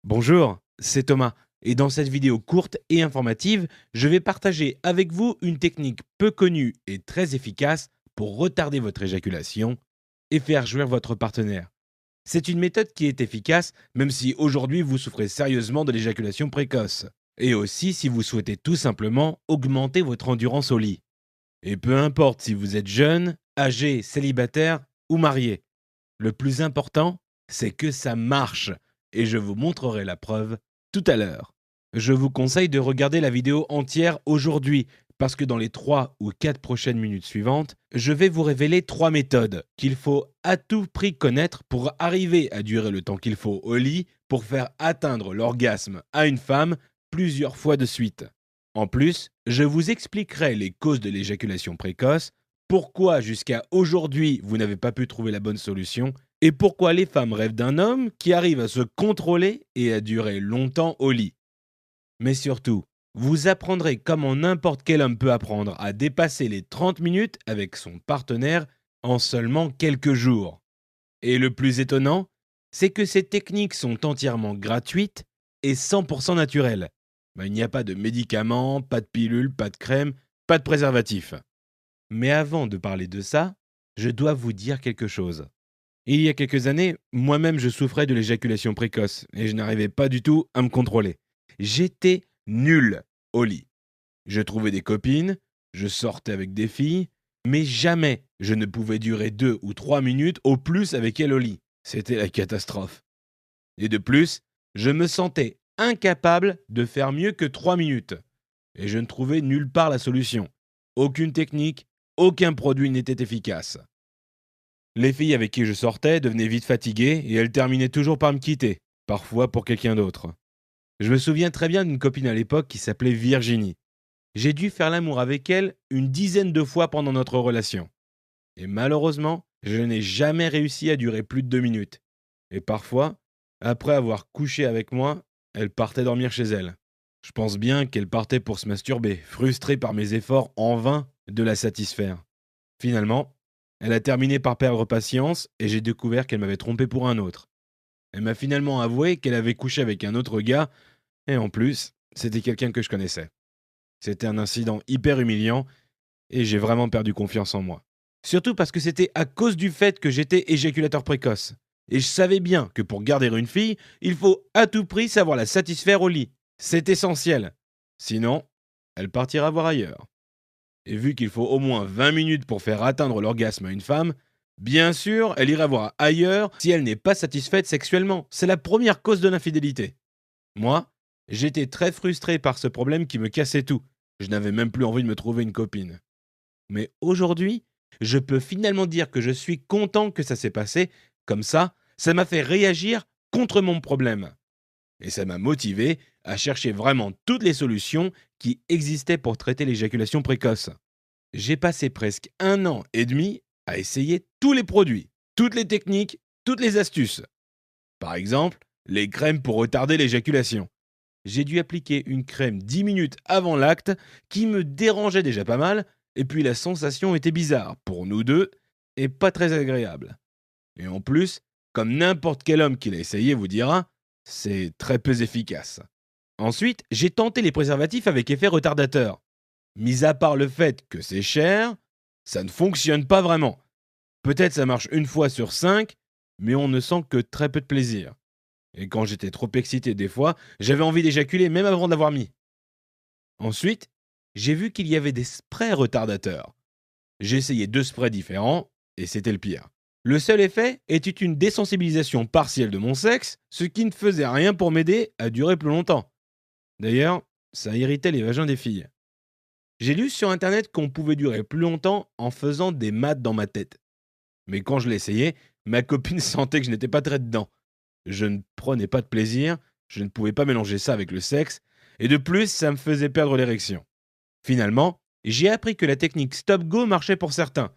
Bonjour, c'est Thomas et dans cette vidéo courte et informative, je vais partager avec vous une technique peu connue et très efficace pour retarder votre éjaculation et faire jouir votre partenaire. C'est une méthode qui est efficace même si aujourd'hui vous souffrez sérieusement de l'éjaculation précoce et aussi si vous souhaitez tout simplement augmenter votre endurance au lit. Et peu importe si vous êtes jeune, âgé, célibataire ou marié, le plus important, c'est que ça marche et je vous montrerai la preuve tout à l'heure. Je vous conseille de regarder la vidéo entière aujourd'hui parce que dans les 3 ou 4 prochaines minutes suivantes, je vais vous révéler 3 méthodes qu'il faut à tout prix connaître pour arriver à durer le temps qu'il faut au lit pour faire atteindre l'orgasme à une femme plusieurs fois de suite. En plus, je vous expliquerai les causes de l'éjaculation précoce, pourquoi jusqu'à aujourd'hui vous n'avez pas pu trouver la bonne solution et pourquoi les femmes rêvent d'un homme qui arrive à se contrôler et à durer longtemps au lit. Mais surtout, vous apprendrez comment n'importe quel homme peut apprendre à dépasser les 30 minutes avec son partenaire en seulement quelques jours. Et le plus étonnant, c'est que ces techniques sont entièrement gratuites et 100% naturelles. Il n'y a pas de médicaments, pas de pilules, pas de crème, pas de préservatif. Mais avant de parler de ça, je dois vous dire quelque chose. Il y a quelques années, moi-même je souffrais de l'éjaculation précoce et je n'arrivais pas du tout à me contrôler. J'étais nul au lit. Je trouvais des copines, je sortais avec des filles, mais jamais je ne pouvais durer 2 ou 3 minutes au plus avec elles au lit. C'était la catastrophe. Et de plus, je me sentais incapable de faire mieux que 3 minutes. Et je ne trouvais nulle part la solution. Aucune technique, aucun produit n'était efficace. Les filles avec qui je sortais devenaient vite fatiguées et elles terminaient toujours par me quitter, parfois pour quelqu'un d'autre. Je me souviens très bien d'une copine à l'époque qui s'appelait Virginie. J'ai dû faire l'amour avec elle une dizaine de fois pendant notre relation. Et malheureusement, je n'ai jamais réussi à durer plus de 2 minutes. Et parfois, après avoir couché avec moi, elle partait dormir chez elle. Je pense bien qu'elle partait pour se masturber, frustrée par mes efforts en vain de la satisfaire. Finalement, elle a terminé par perdre patience et j'ai découvert qu'elle m'avait trompé pour un autre. Elle m'a finalement avoué qu'elle avait couché avec un autre gars et en plus, c'était quelqu'un que je connaissais. C'était un incident hyper humiliant et j'ai vraiment perdu confiance en moi. Surtout parce que c'était à cause du fait que j'étais éjaculateur précoce. Et je savais bien que pour garder une fille, il faut à tout prix savoir la satisfaire au lit. C'est essentiel. Sinon, elle partira voir ailleurs. Et vu qu'il faut au moins 20 minutes pour faire atteindre l'orgasme à une femme, bien sûr, elle ira voir ailleurs si elle n'est pas satisfaite sexuellement. C'est la première cause de l'infidélité. Moi, j'étais très frustré par ce problème qui me cassait tout. Je n'avais même plus envie de me trouver une copine. Mais aujourd'hui, je peux finalement dire que je suis content que ça s'est passé. Comme ça m'a fait réagir contre mon problème. Et ça m'a motivé à chercher vraiment toutes les solutions qui existaient pour traiter l'éjaculation précoce. J'ai passé presque 1 an et demi à essayer tous les produits, toutes les techniques, toutes les astuces. Par exemple, les crèmes pour retarder l'éjaculation. J'ai dû appliquer une crème 10 minutes avant l'acte qui me dérangeait déjà pas mal, et puis la sensation était bizarre pour nous deux et pas très agréable. Et en plus, comme n'importe quel homme qui l'a essayé vous dira, c'est très peu efficace. Ensuite, j'ai tenté les préservatifs avec effet retardateur. Mis à part le fait que c'est cher, ça ne fonctionne pas vraiment. Peut-être ça marche une fois sur 5, mais on ne sent que très peu de plaisir. Et quand j'étais trop excité des fois, j'avais envie d'éjaculer même avant de l'avoir mis. Ensuite, j'ai vu qu'il y avait des sprays retardateurs. J'ai essayé 2 sprays différents, et c'était le pire. Le seul effet était une désensibilisation partielle de mon sexe, ce qui ne faisait rien pour m'aider à durer plus longtemps. D'ailleurs, ça irritait les vagins des filles. J'ai lu sur internet qu'on pouvait durer plus longtemps en faisant des maths dans ma tête. Mais quand je l'ai essayé, ma copine sentait que je n'étais pas très dedans. Je ne prenais pas de plaisir, je ne pouvais pas mélanger ça avec le sexe, et de plus, ça me faisait perdre l'érection. Finalement, j'ai appris que la technique stop-go marchait pour certains.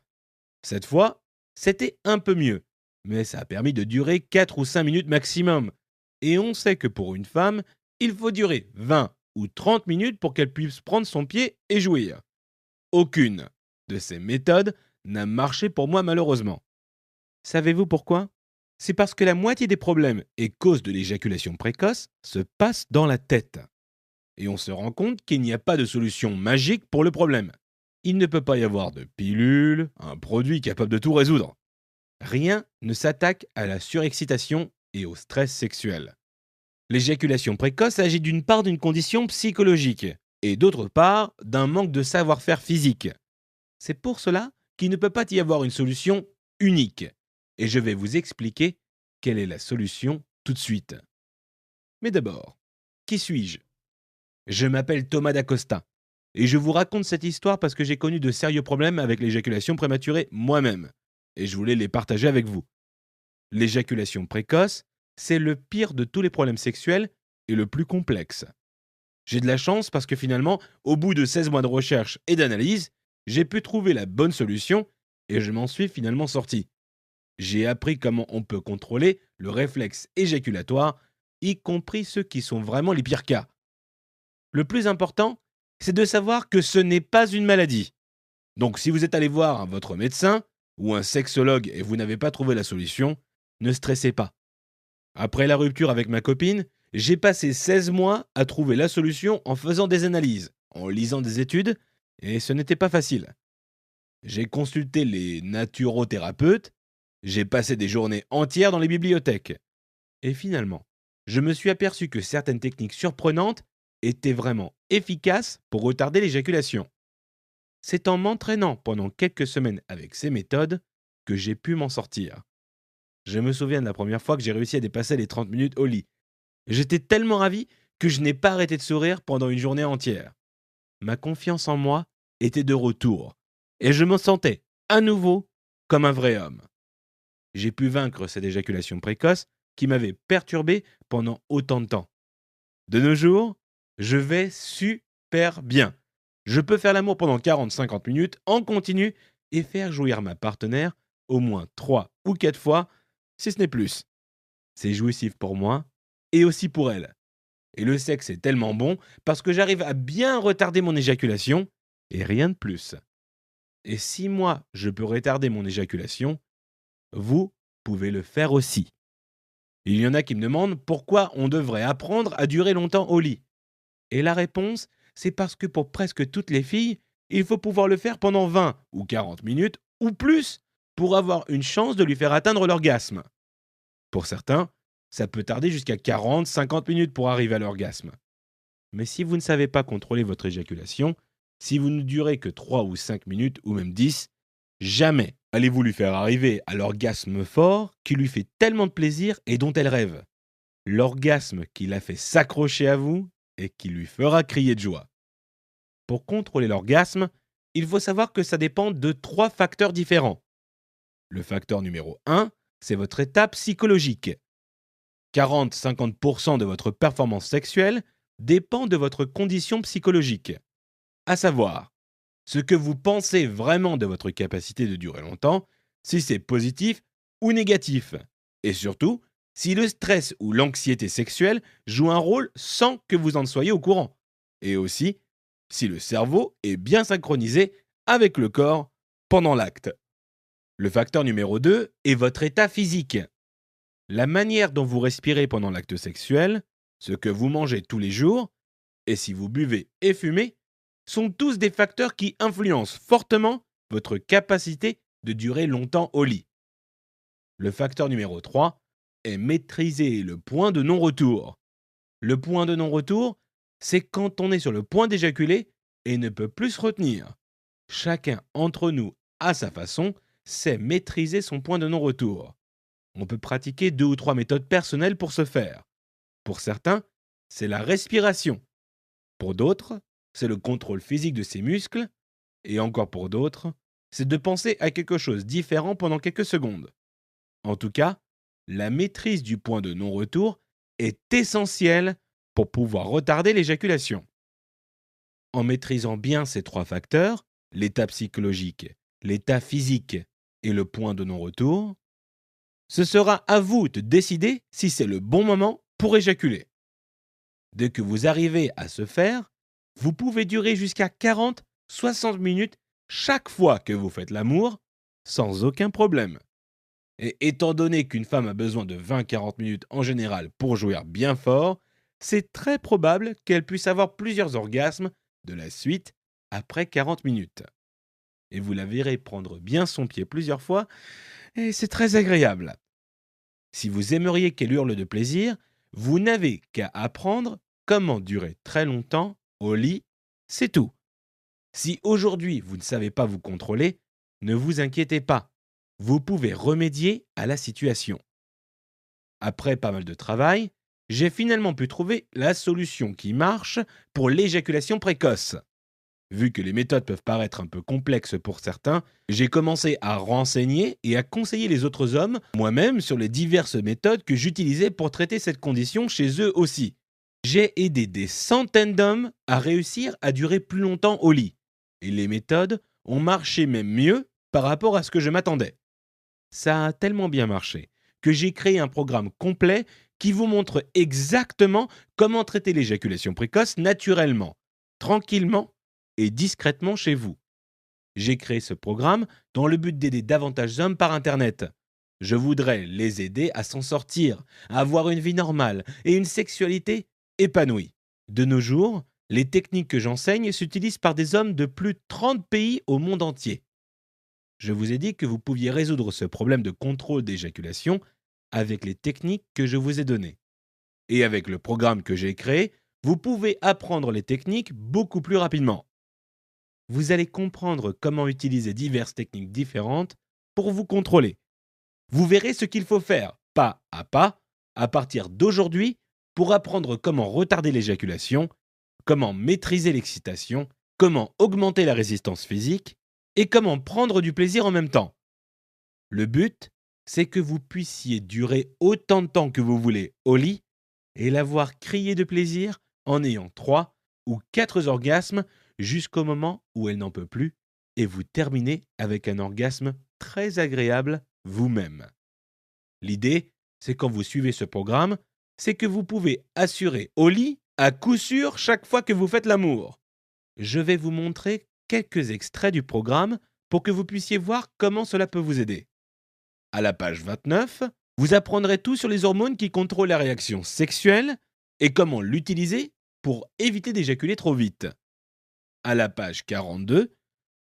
Cette fois, c'était un peu mieux, mais ça a permis de durer 4 ou 5 minutes maximum. Et on sait que pour une femme, il faut durer 20 ou 30 minutes pour qu'elle puisse prendre son pied et jouir. Aucune de ces méthodes n'a marché pour moi malheureusement. Savez-vous pourquoi? C'est parce que la moitié des problèmes et causes de l'éjaculation précoce se passent dans la tête. Et on se rend compte qu'il n'y a pas de solution magique pour le problème. Il ne peut pas y avoir de pilule, un produit capable de tout résoudre. Rien ne s'attaque à la surexcitation et au stress sexuel. L'éjaculation précoce agit d'une part d'une condition psychologique et d'autre part d'un manque de savoir-faire physique. C'est pour cela qu'il ne peut pas y avoir une solution unique. Et je vais vous expliquer quelle est la solution tout de suite. Mais d'abord, qui suis-je? Je m'appelle Thomas Dacosta et je vous raconte cette histoire parce que j'ai connu de sérieux problèmes avec l'éjaculation prématurée moi-même et je voulais les partager avec vous. L'éjaculation précoce, c'est le pire de tous les problèmes sexuels et le plus complexe. J'ai de la chance parce que finalement, au bout de 16 mois de recherche et d'analyse, j'ai pu trouver la bonne solution et je m'en suis finalement sorti. J'ai appris comment on peut contrôler le réflexe éjaculatoire, y compris ceux qui sont vraiment les pires cas. Le plus important, c'est de savoir que ce n'est pas une maladie. Donc si vous êtes allé voir votre médecin ou un sexologue et vous n'avez pas trouvé la solution, ne stressez pas. Après la rupture avec ma copine, j'ai passé 16 mois à trouver la solution en faisant des analyses, en lisant des études, et ce n'était pas facile. J'ai consulté les naturothérapeutes, j'ai passé des journées entières dans les bibliothèques. Et finalement, je me suis aperçu que certaines techniques surprenantes étaient vraiment efficaces pour retarder l'éjaculation. C'est en m'entraînant pendant quelques semaines avec ces méthodes que j'ai pu m'en sortir. Je me souviens de la première fois que j'ai réussi à dépasser les 30 minutes au lit. J'étais tellement ravi que je n'ai pas arrêté de sourire pendant une journée entière. Ma confiance en moi était de retour et je me sentais à nouveau comme un vrai homme. J'ai pu vaincre cette éjaculation précoce qui m'avait perturbé pendant autant de temps. De nos jours, je vais super bien. Je peux faire l'amour pendant 40-50 minutes en continu et faire jouir ma partenaire au moins 3 ou 4 fois, si ce n'est plus. C'est jouissif pour moi et aussi pour elle. Et le sexe est tellement bon parce que j'arrive à bien retarder mon éjaculation et rien de plus. Et si moi, je peux retarder mon éjaculation, vous pouvez le faire aussi. Il y en a qui me demandent pourquoi on devrait apprendre à durer longtemps au lit. Et la réponse, c'est parce que pour presque toutes les filles, il faut pouvoir le faire pendant 20 ou 40 minutes ou plus pour avoir une chance de lui faire atteindre l'orgasme. Pour certains, ça peut tarder jusqu'à 40-50 minutes pour arriver à l'orgasme. Mais si vous ne savez pas contrôler votre éjaculation, si vous ne durez que 3 ou 5 minutes ou même 10, jamais allez-vous lui faire arriver à l'orgasme fort qui lui fait tellement de plaisir et dont elle rêve. L'orgasme qui l'a fait s'accrocher à vous et qui lui fera crier de joie. Pour contrôler l'orgasme, il faut savoir que ça dépend de 3 facteurs différents. Le facteur numéro 1, c'est votre état psychologique. 40-50% de votre performance sexuelle dépend de votre condition psychologique. À savoir, ce que vous pensez vraiment de votre capacité de durer longtemps, si c'est positif ou négatif. Et surtout, si le stress ou l'anxiété sexuelle joue un rôle sans que vous en soyez au courant. Et aussi, si le cerveau est bien synchronisé avec le corps pendant l'acte. Le facteur numéro 2 est votre état physique. La manière dont vous respirez pendant l'acte sexuel, ce que vous mangez tous les jours, et si vous buvez et fumez, sont tous des facteurs qui influencent fortement votre capacité de durer longtemps au lit. Le facteur numéro 3 est maîtriser le point de non-retour. Le point de non-retour, c'est quand on est sur le point d'éjaculer et ne peut plus se retenir. Chacun entre nous, à sa façon, sait maîtriser son point de non-retour. On peut pratiquer 2 ou 3 méthodes personnelles pour ce faire. Pour certains, c'est la respiration. Pour d'autres, c'est le contrôle physique de ses muscles. Et encore pour d'autres, c'est de penser à quelque chose de différent pendant quelques secondes. En tout cas, la maîtrise du point de non-retour est essentielle pour pouvoir retarder l'éjaculation. En maîtrisant bien ces 3 facteurs, l'état psychologique, l'état physique et le point de non-retour, ce sera à vous de décider si c'est le bon moment pour éjaculer. Dès que vous arrivez à ce faire, vous pouvez durer jusqu'à 40-60 minutes chaque fois que vous faites l'amour sans aucun problème. Et étant donné qu'une femme a besoin de 20-40 minutes en général pour jouir bien fort, c'est très probable qu'elle puisse avoir plusieurs orgasmes de la suite après 40 minutes. Et vous la verrez prendre bien son pied plusieurs fois, et c'est très agréable. Si vous aimeriez qu'elle hurle de plaisir, vous n'avez qu'à apprendre comment durer très longtemps au lit, c'est tout. Si aujourd'hui vous ne savez pas vous contrôler, ne vous inquiétez pas. Vous pouvez remédier à la situation. Après pas mal de travail, j'ai finalement pu trouver la solution qui marche pour l'éjaculation précoce. Vu que les méthodes peuvent paraître un peu complexes pour certains, j'ai commencé à renseigner et à conseiller les autres hommes, moi-même, sur les diverses méthodes que j'utilisais pour traiter cette condition chez eux aussi. J'ai aidé des centaines d'hommes à réussir à durer plus longtemps au lit. Et les méthodes ont marché même mieux par rapport à ce que je m'attendais. Ça a tellement bien marché que j'ai créé un programme complet qui vous montre exactement comment traiter l'éjaculation précoce naturellement, tranquillement et discrètement chez vous. J'ai créé ce programme dans le but d'aider davantage d'hommes par Internet. Je voudrais les aider à s'en sortir, à avoir une vie normale et une sexualité épanouie. De nos jours, les techniques que j'enseigne s'utilisent par des hommes de plus de 30 pays au monde entier. Je vous ai dit que vous pouviez résoudre ce problème de contrôle d'éjaculation avec les techniques que je vous ai données. Et avec le programme que j'ai créé, vous pouvez apprendre les techniques beaucoup plus rapidement. Vous allez comprendre comment utiliser diverses techniques différentes pour vous contrôler. Vous verrez ce qu'il faut faire, pas, à partir d'aujourd'hui, pour apprendre comment retarder l'éjaculation, comment maîtriser l'excitation, comment augmenter la résistance physique et comment prendre du plaisir en même temps. Le but, c'est que vous puissiez durer autant de temps que vous voulez au lit et l'avoir crié de plaisir en ayant 3 ou 4 orgasmes jusqu'au moment où elle n'en peut plus et vous terminez avec un orgasme très agréable vous-même. L'idée, c'est quand vous suivez ce programme, c'est que vous pouvez assurer au lit à coup sûr chaque fois que vous faites l'amour. Je vais vous montrer quelques extraits du programme pour que vous puissiez voir comment cela peut vous aider. À la page 29, vous apprendrez tout sur les hormones qui contrôlent la réaction sexuelle et comment l'utiliser pour éviter d'éjaculer trop vite. À la page 42,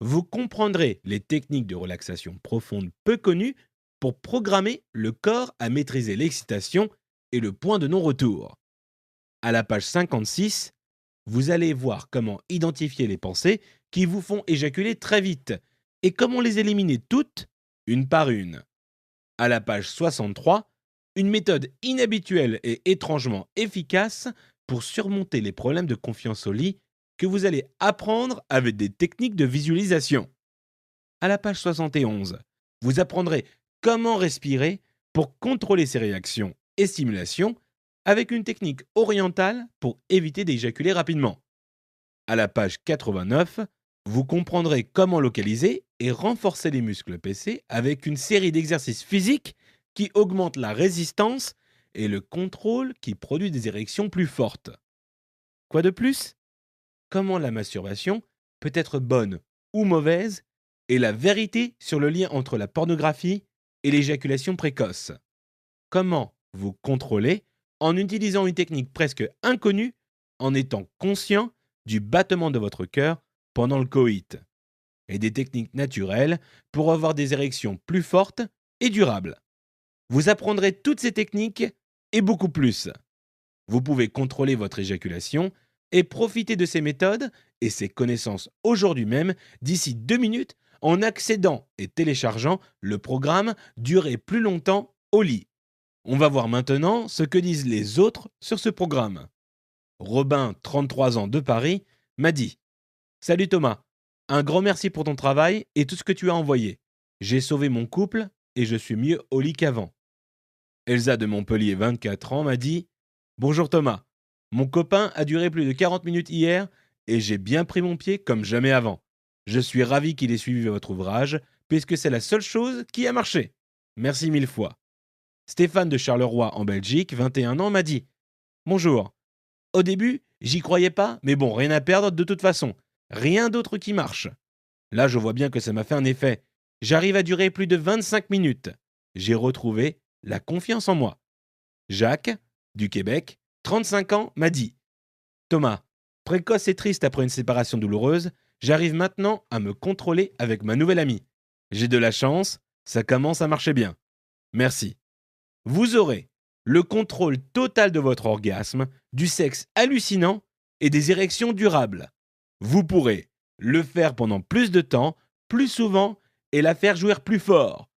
vous comprendrez les techniques de relaxation profonde peu connues pour programmer le corps à maîtriser l'excitation et le point de non-retour. À la page 56, vous allez voir comment identifier les pensées qui vous font éjaculer très vite et comment les éliminer toutes, une par une. À la page 63, une méthode inhabituelle et étrangement efficace pour surmonter les problèmes de confiance au lit que vous allez apprendre avec des techniques de visualisation. À la page 71, vous apprendrez comment respirer pour contrôler ses réactions et stimulations avec une technique orientale pour éviter d'éjaculer rapidement. À la page 89, vous comprendrez comment localiser et renforcer les muscles PC avec une série d'exercices physiques qui augmentent la résistance et le contrôle qui produit des érections plus fortes. Quoi de plus? Comment la masturbation peut être bonne ou mauvaise et la vérité sur le lien entre la pornographie et l'éjaculation précoce. Comment vous contrôler en utilisant une technique presque inconnue en étant conscient du battement de votre cœur pendant le coït. Et des techniques naturelles pour avoir des érections plus fortes et durables. Vous apprendrez toutes ces techniques et beaucoup plus. Vous pouvez contrôler votre éjaculation et profiter de ces méthodes et ces connaissances aujourd'hui même d'ici 2 minutes en accédant et téléchargeant le programme Durer plus longtemps au lit. On va voir maintenant ce que disent les autres sur ce programme. Robin, 33 ans de Paris, m'a dit « Salut Thomas, un grand merci pour ton travail et tout ce que tu as envoyé. J'ai sauvé mon couple et je suis mieux au lit qu'avant. » Elsa de Montpellier, 24 ans, m'a dit « Bonjour Thomas, mon copain a duré plus de 40 minutes hier et j'ai bien pris mon pied comme jamais avant. Je suis ravi qu'il ait suivi votre ouvrage puisque c'est la seule chose qui a marché. Merci 1000 fois. » Stéphane de Charleroi en Belgique, 21 ans, m'a dit « Bonjour. Au début, j'y croyais pas, mais bon, rien à perdre de toute façon. Rien d'autre qui marche. Là, je vois bien que ça m'a fait un effet. J'arrive à durer plus de 25 minutes. j'ai retrouvé la confiance en moi. Jacques, du Québec, 35 ans, m'a dit « Thomas, précoce et triste après une séparation douloureuse, j'arrive maintenant à me contrôler avec ma nouvelle amie. J'ai de la chance, ça commence à marcher bien. Merci. » Vous aurez le contrôle total de votre orgasme, du sexe hallucinant et des érections durables. Vous pourrez le faire pendant plus de temps, plus souvent et la faire jouir plus fort.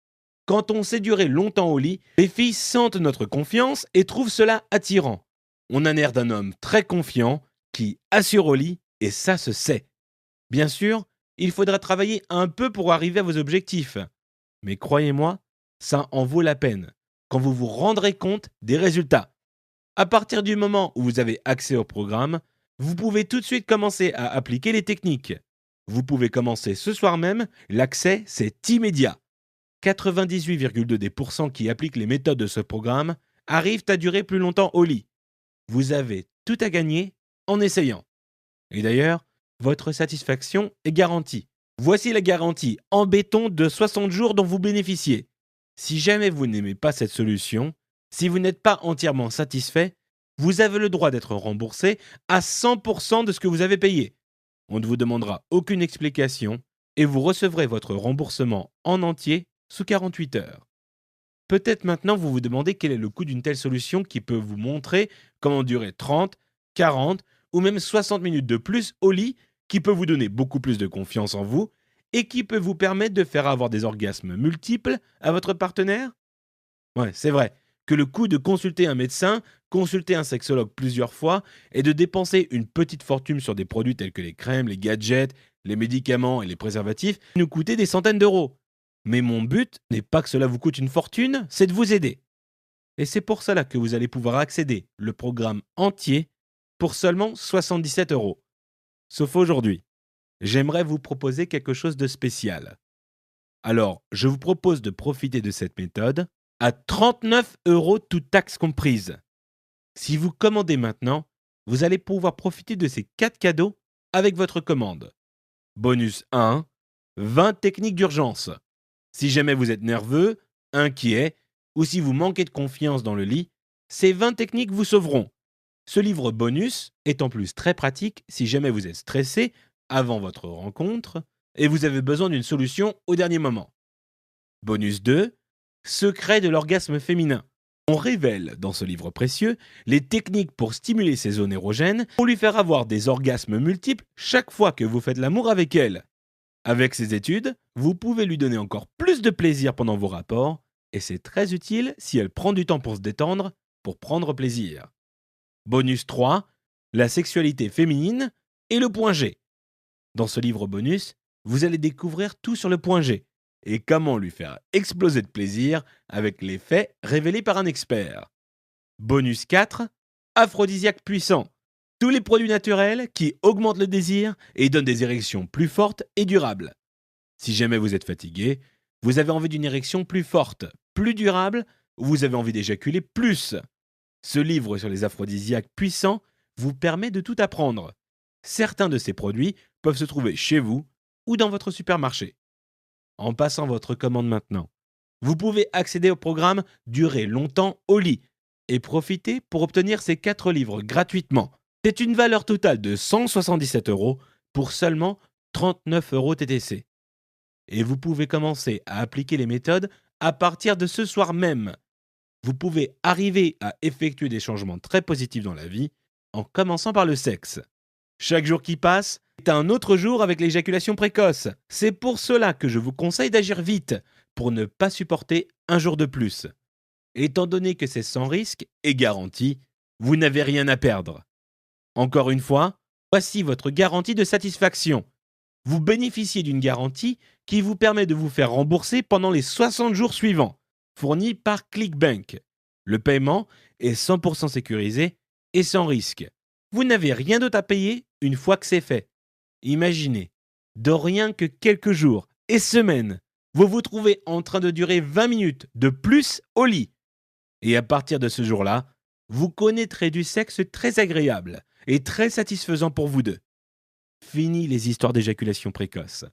Quand on sait durer longtemps au lit, les filles sentent notre confiance et trouvent cela attirant. On a l'air d'un homme très confiant qui assure au lit et ça se sait. Bien sûr, il faudra travailler un peu pour arriver à vos objectifs. Mais croyez-moi, ça en vaut la peine quand vous vous rendrez compte des résultats. À partir du moment où vous avez accès au programme, vous pouvez tout de suite commencer à appliquer les techniques. Vous pouvez commencer ce soir même, l'accès c'est immédiat. 98,2% qui appliquent les méthodes de ce programme arrivent à durer plus longtemps au lit. Vous avez tout à gagner en essayant. Et d'ailleurs, votre satisfaction est garantie. Voici la garantie en béton de 60 jours dont vous bénéficiez. Si jamais vous n'aimez pas cette solution, si vous n'êtes pas entièrement satisfait, vous avez le droit d'être remboursé à 100% de ce que vous avez payé. On ne vous demandera aucune explication et vous recevrez votre remboursement en entier sous 48 heures. Peut-être maintenant vous vous demandez quel est le coût d'une telle solution qui peut vous montrer comment durer 30, 40 ou même 60 minutes de plus au lit, qui peut vous donner beaucoup plus de confiance en vous et qui peut vous permettre de faire avoir des orgasmes multiples à votre partenaire. Ouais, c'est vrai que le coût de consulter un médecin, consulter un sexologue plusieurs fois et de dépenser une petite fortune sur des produits tels que les crèmes, les gadgets, les médicaments et les préservatifs nous coûtait des centaines d'euros. Mais mon but n'est pas que cela vous coûte une fortune, c'est de vous aider. Et c'est pour cela que vous allez pouvoir accéder le programme entier pour seulement 77 euros. Sauf aujourd'hui. J'aimerais vous proposer quelque chose de spécial. Alors, je vous propose de profiter de cette méthode à 39 euros toutes taxes comprises. Si vous commandez maintenant, vous allez pouvoir profiter de ces 4 cadeaux avec votre commande. Bonus 1, 20 techniques d'urgence. Si jamais vous êtes nerveux, inquiet ou si vous manquez de confiance dans le lit, ces 20 techniques vous sauveront. Ce livre bonus est en plus très pratique si jamais vous êtes stressé avant votre rencontre et vous avez besoin d'une solution au dernier moment. Bonus 2, secret de l'orgasme féminin. On révèle dans ce livre précieux les techniques pour stimuler ses zones érogènes pour lui faire avoir des orgasmes multiples chaque fois que vous faites l'amour avec elle. Avec ces études, vous pouvez lui donner encore plus de plaisir pendant vos rapports et c'est très utile si elle prend du temps pour se détendre, pour prendre plaisir. Bonus 3, la sexualité féminine et le point G. Dans ce livre bonus, vous allez découvrir tout sur le point G et comment lui faire exploser de plaisir avec les faits révélés par un expert. Bonus 4, aphrodisiaque puissant. Tous les produits naturels qui augmentent le désir et donnent des érections plus fortes et durables. Si jamais vous êtes fatigué, vous avez envie d'une érection plus forte, plus durable, ou vous avez envie d'éjaculer plus. Ce livre sur les aphrodisiaques puissants vous permet de tout apprendre. Certains de ces produits peuvent se trouver chez vous ou dans votre supermarché. En passant votre commande maintenant, vous pouvez accéder au programme Durer longtemps au lit et profiter pour obtenir ces 4 livres gratuitement. C'est une valeur totale de 177 euros pour seulement 39 euros TTC. Et vous pouvez commencer à appliquer les méthodes à partir de ce soir même. Vous pouvez arriver à effectuer des changements très positifs dans la vie en commençant par le sexe. Chaque jour qui passe est un autre jour avec l'éjaculation précoce. C'est pour cela que je vous conseille d'agir vite pour ne pas supporter un jour de plus. Étant donné que c'est sans risque et garanti, vous n'avez rien à perdre. Encore une fois, voici votre garantie de satisfaction. Vous bénéficiez d'une garantie qui vous permet de vous faire rembourser pendant les 60 jours suivants, fournie par ClickBank. Le paiement est 100% sécurisé et sans risque. Vous n'avez rien d'autre à payer une fois que c'est fait. Imaginez, dans rien que quelques jours et semaines, vous vous trouvez en train de durer 20 minutes de plus au lit. Et à partir de ce jour-là, vous connaîtrez du sexe très agréable et très satisfaisant pour vous deux. Fini les histoires d'éjaculation précoce.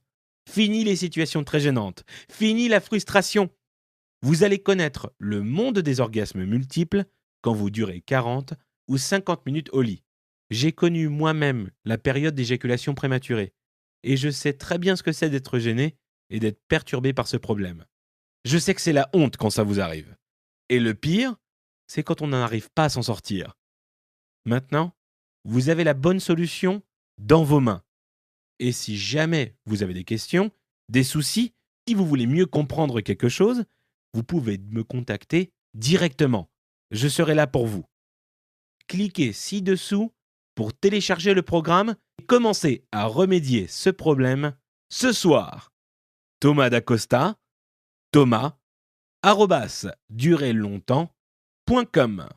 Fini les situations très gênantes. Fini la frustration. Vous allez connaître le monde des orgasmes multiples quand vous durez 40 ou 50 minutes au lit. J'ai connu moi-même la période d'éjaculation prématurée et je sais très bien ce que c'est d'être gêné et d'être perturbé par ce problème. Je sais que c'est la honte quand ça vous arrive. Et le pire, c'est quand on n'arrive pas à s'en sortir. Maintenant, vous avez la bonne solution dans vos mains. Et si jamais vous avez des questions, des soucis, si vous voulez mieux comprendre quelque chose, vous pouvez me contacter directement. Je serai là pour vous. Cliquez ci-dessous pour télécharger le programme et commencer à remédier ce problème ce soir. Thomas Dacosta, Thomas, @durerlongtemps.com